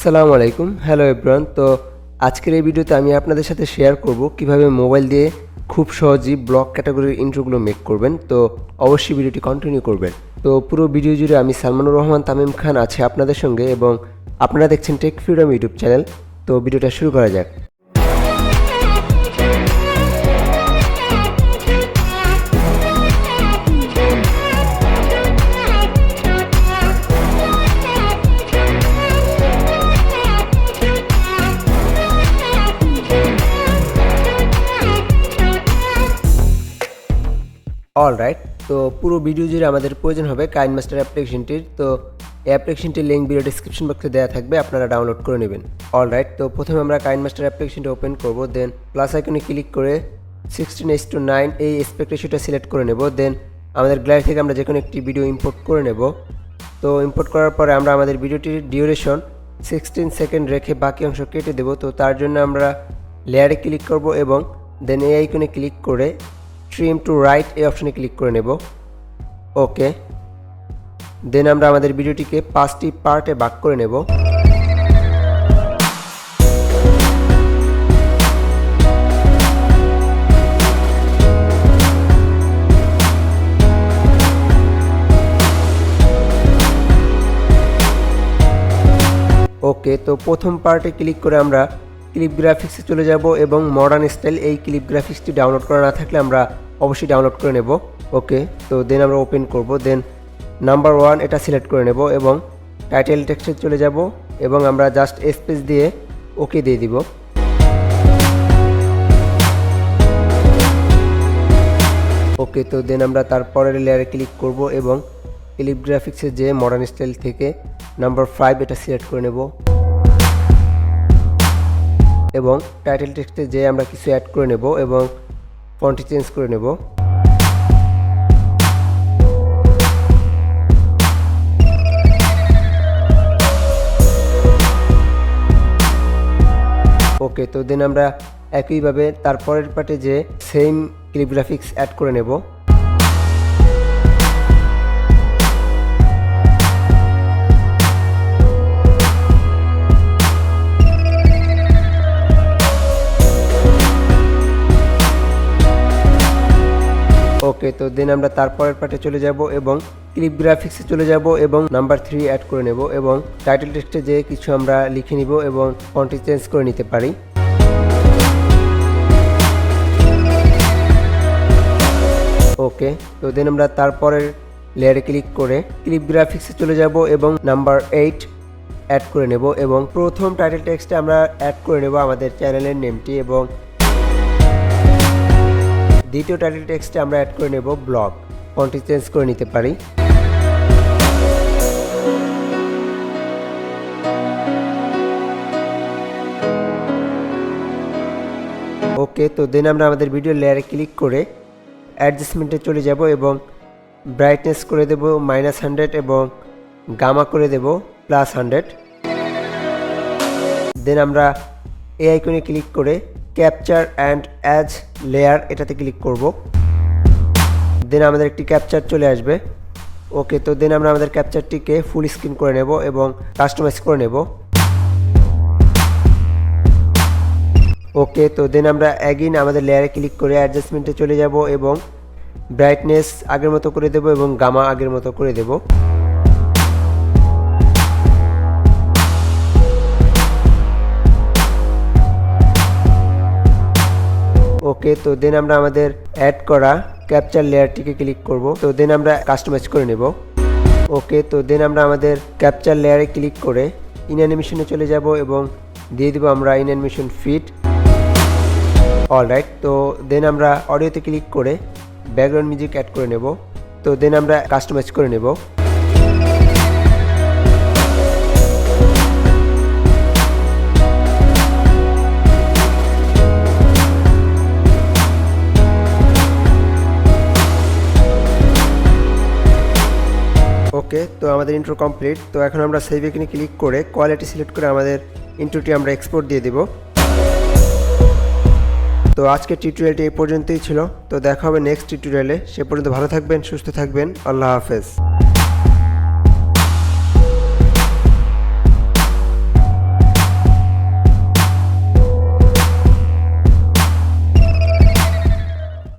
আসসালামু আলাইকুম, hello everyone. তো আজকের এই ভিডিওতে আমি আপনাদের সাথে শেয়ার করব কিভাবে মোবাইল দিয়ে খুব সহজেই ব্লগ ক্যাটাগরির ইন্ট্রোগুলো মেক করবেন। তো অবশ্যই ভিডিওটি কন্টিনিউ করবেন। তো পুরো ভিডিও জুড়ে আমি সালমানুর রহমান তামিম খান আছি আপনাদের সঙ্গে এবং আপনারা দেখছেন টেক ফ্রিডম ইউটিউব চ্যানেল। তো ভিডিওটা শুরু করা যাক। অলরাইট, তো পুরো ভিডিও জুড়ে আমাদের প্রয়োজন হবে কাইনমাস্টার অ্যাপ্লিকেশনটির। তো এই অ্যাপ্লিকেশনটির লিঙ্ক ভিডিও ডিসক্রিপশন বক্সে দেওয়া থাকবে, আপনারা ডাউনলোড করে নেবেন। অলরাইট, তো প্রথমে আমরা কাইনমাস্টার অ্যাপ্লিকেশনটা ওপেন করব। দেন প্লাস আইকনে ক্লিক করে 16:9 এই অ্যাসপেক্ট রেশিওটা সিলেক্ট করে নেব। দেন আমাদের গ্যালারি থেকে আমরা যে কোনো একটি ভিডিও ইম্পোর্ট করে নেব। তো ইম্পোর্ট করার পরে আমরা আমাদের ভিডিওটির ডিউরেশন 16 সেকেন্ড রেখে বাকি অংশ কেটে দেব। তো তার জন্য আমরা লেয়ারে ক্লিক করব এবং দেন এই আইকনে ক্লিক করে ট্রিম টু রাইট এই অপশনে ক্লিক করে নেব। ওকে, দেন আমরা আমাদের ভিডিওটিকে 5টি পার্টে ভাগ করে নেব। ওকে, তো প্রথম পার্টে ক্লিক করে আমরা ক্লিপ গ্রাফিক্সে চলে যাব এবং মডার্ন স্টাইল এই ক্লিপ গ্রাফিক্সটি ডাউনলোড করা না থাকলে আমরা অবশ্যই ডাউনলোড করে নেব। ওকে, তো দেন আমরা ওপেন করব। দেন নাম্বার 1 এটা সিলেক্ট করে নেব এবং টাইটেল টেক্সটে চলে যাব এবং আমরা জাস্ট স্পেস দিয়ে ওকে দিয়ে দিব। ওকে, তো দেন আমরা তারপরের লেয়ারে ক্লিক করব এবং ক্লিপ গ্রাফিক্সে যে মডার্ন স্টাইল থেকে নাম্বার 5 এটা সিলেক্ট করে নেব এবং টাইটেল টেক্সটে যে আমরা কিছু অ্যাড করে নেব এবং ফন্টটি চেঞ্জ করে নেব। ওকে, তো দেন আমরা একইভাবে তারপরের পার্টে যে সেম ক্লিপ গ্রাফিক্স অ্যাড করে নেব। ওকে, তো দেন আমরা তারপরের পার্টে চলে যাব এবং ক্লিপ গ্রাফিক্সে চলে যাব এবং নাম্বার 3 অ্যাড করে নেব এবং টাইটেল টেক্সটে যে কিছু আমরা লিখে নিব এবং ফন্টটি চেঞ্জ করে নিতে পারি। ওকে, তো দেন আমরা তারপরের লেয়ারে ক্লিক করে ক্লিপ গ্রাফিক্সে চলে যাব এবং নাম্বার 8 অ্যাড করে নেব এবং প্রথম টাইটেল টেক্সটে আমরা অ্যাড করে নেব আমাদের চ্যানেলের নেমটি এবং দ্বিতীয় টাইটেল টেক্সটে আমরা অ্যাড করে নেব ব্লগ। ফন্টটি চেঞ্জ করে নিতে পারি। ওকে, তো দেন আমরা আমাদের ভিডিও লেয়ারে ক্লিক করে অ্যাডজাস্টমেন্টে চলে যাব এবং ব্রাইটনেস করে দেব -100 এবং গামা করে দেব +100। দেন আমরা এই আইকনে ক্লিক করে ক্যাপচার অ্যান্ড অ্যাজ লেয়ার এটাতে ক্লিক করব। দেন আমাদের একটি ক্যাপচার চলে আসবে। ওকে, তো দেন আমরা আমাদের ক্যাপচারটিকে ফুল স্ক্রিন করে নেব এবং কাস্টমাইজ করে নেব। ওকে, তো দেন আমরা অ্যাগেইন আমাদের লেয়ারে ক্লিক করে অ্যাডজাস্টমেন্টে চলে যাব এবং ব্রাইটনেস আগের মতো করে দেব এবং গামা আগের মতো করে দেব। ওকে, তো দেন আমরা আমাদের অ্যাড করা ক্যাপচার লেয়ারটিকে ক্লিক করব। তো দেন আমরা কাস্টমাইজ করে নেব। ওকে, তো দেন আমরা আমাদের ক্যাপচার লেয়ারে ক্লিক করে ইন অ্যানিমেশনে চলে যাব এবং দিয়ে দিব আমরা ইন অ্যানিমেশন ফিট। অলরাইট, তো দেন আমরা অডিওতে ক্লিক করে ব্যাকগ্রাউন্ড মিউজিক অ্যাড করে নেব। তো দেন আমরা কাস্টমাইজ করে নেব। ওকে, তো আমাদের ইন্ট্রো কমপ্লিট। তো এখন আমরা সেভ এখানে ক্লিক করে কোয়ালিটি সিলেক্ট করে আমাদের ইন্ট্রোটি আমরা এক্সপোর্ট দিয়ে দেব। তো আজকের টিউটোরিয়ালটি এই পর্যন্তই ছিল। তো দেখা হবে নেক্সট টিউটোরিয়ালে। সে পর্যন্ত ভালো থাকবেন, সুস্থ থাকবেন। আল্লাহ হাফেজ।